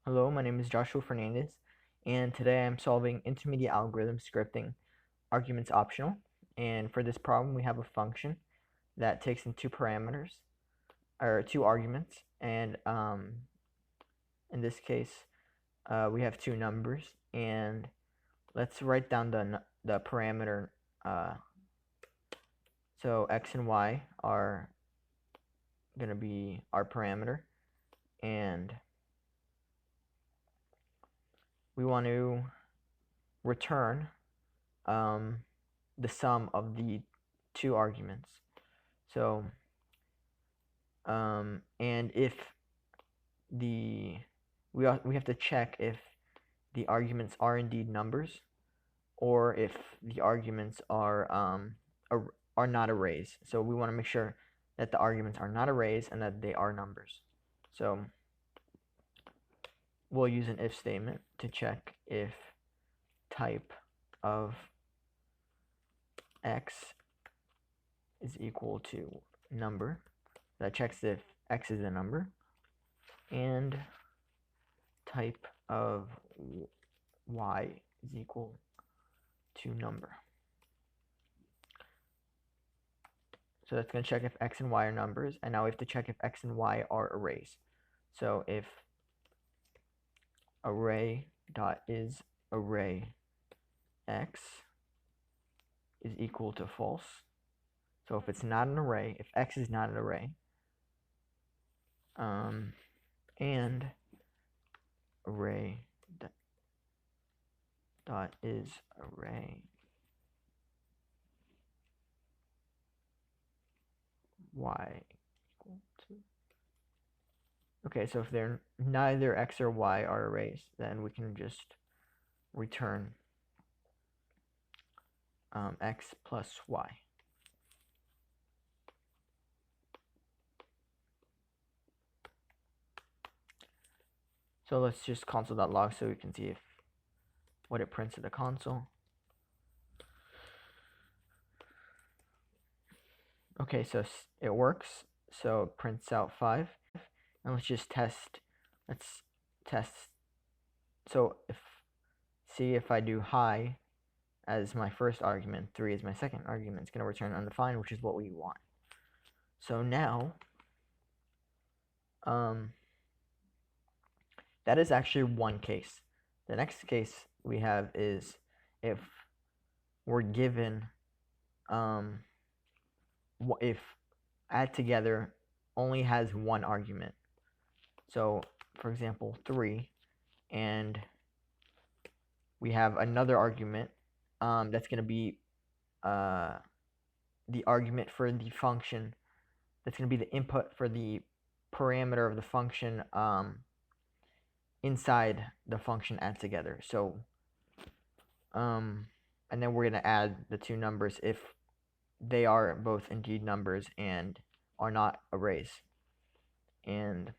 Hello, my name is Joshua Fernandez, and today I'm solving intermediate algorithm scripting arguments optional. And for this problem, we have a function that takes in two parameters, or two arguments, and in this case, we have two numbers. And let's write down the parameter. So x and y are going to be our parameter, and we want to return the sum of the two arguments. So, and if we have to check if the arguments are indeed numbers, or if the arguments are not arrays. So we want to make sure that the arguments are not arrays and that they are numbers. So we'll use an if statement to check if type of x is equal to number. That checks if x is a number, and type of y is equal to number. So that's going to check if x and y are numbers, and now we have to check if x and y are arrays. So if array dot is array x is equal to false. So if it's not an array, if x is not an array, and array dot is array y equal to. Okay, so if they're neither x or y are arrays, then we can just return x plus y. So let's just console.log so we can see if what it prints to the console. Okay, so it works. So it prints out 5. And let's just test. Let's test. So see if I do high as my first argument, 3 as my second argument, it's going to return undefined, which is what we want. So now, that is actually one case. The next case we have is if we're given, if add together only has one argument. So, for example, 3, and we have another argument that's going to be the argument for the function. That's going to be the input for the parameter of the function inside the function add together. So, and then we're going to add the two numbers if they are both indeed numbers and are not arrays. And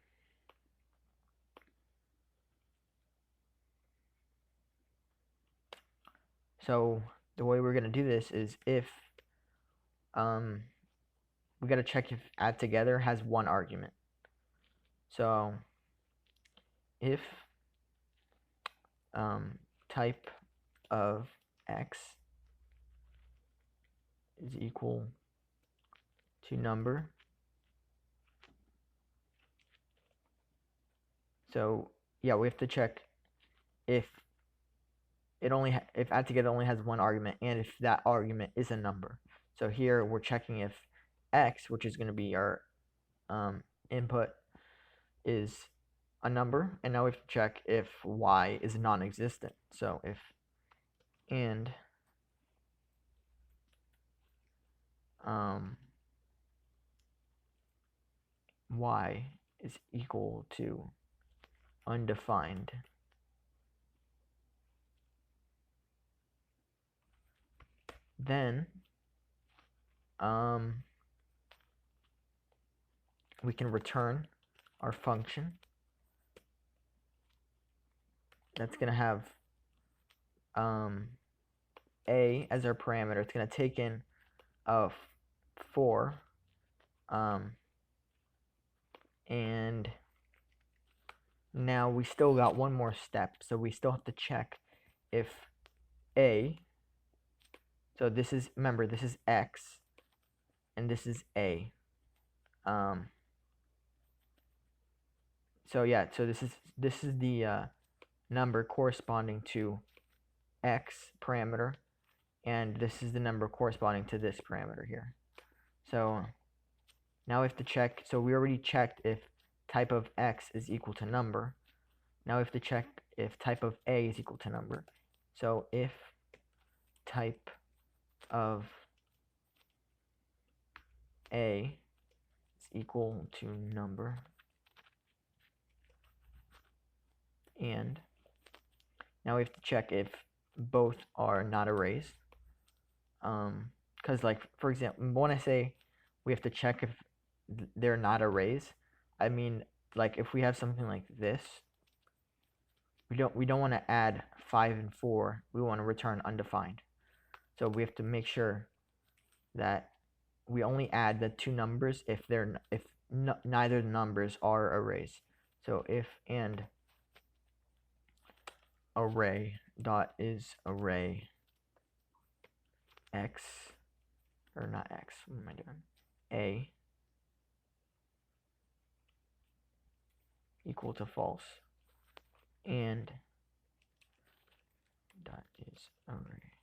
so the way we're going to do this is if we got to check if add together has one argument. So if type of x is equal to number, so yeah, we have to check if if add together only has one argument and if that argument is a number. So here we're checking if x, which is going to be our input, is a number, and now we have to check if y is non-existent. So if and y is equal to undefined, then we can return our function that's going to have a as our parameter. It's going to take in 4 and Now we still got one more step, so we still have to check if a, so this is, remember, this is x and this is a. So yeah, so this is the number corresponding to x parameter, and this is the number corresponding to this parameter here. So now we have to check, so we already checked if type of x is equal to number. Now we have to check if type of a is equal to number. So if type of a is equal to number, and now we have to check if both are not arrays. Because like, for example, when I say we have to check if they're not arrays, I mean, like, if we have something like this, we don't want to add 5 and 4. We want to return undefined. So we have to make sure that we only add the two numbers if neither numbers are arrays. So if and array dot is array x, or not x, what am I doing? A equal to false, and dot is array.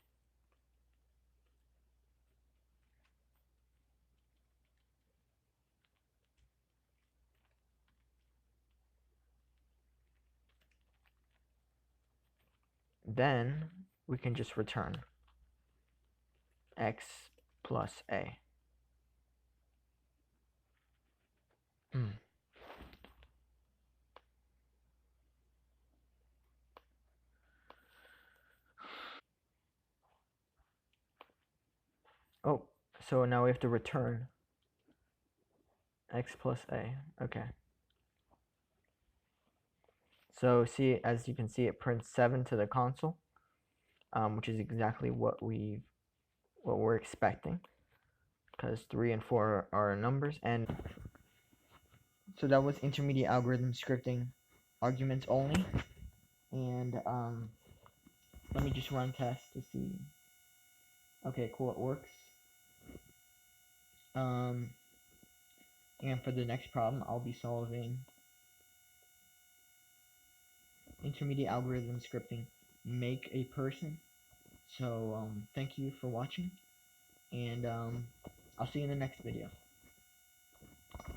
Then we can just return x plus a. Oh, so now we have to return x plus a. Okay. So see, as you can see, it prints 7 to the console, which is exactly what we're expecting, because 3 and 4 are numbers. And so that was intermediate algorithm scripting, arguments only. And let me just run tests to see. Okay, cool, it works. And for the next problem, I'll be solving intermediate algorithm scripting, make a person. So thank you for watching, and I'll see you in the next video.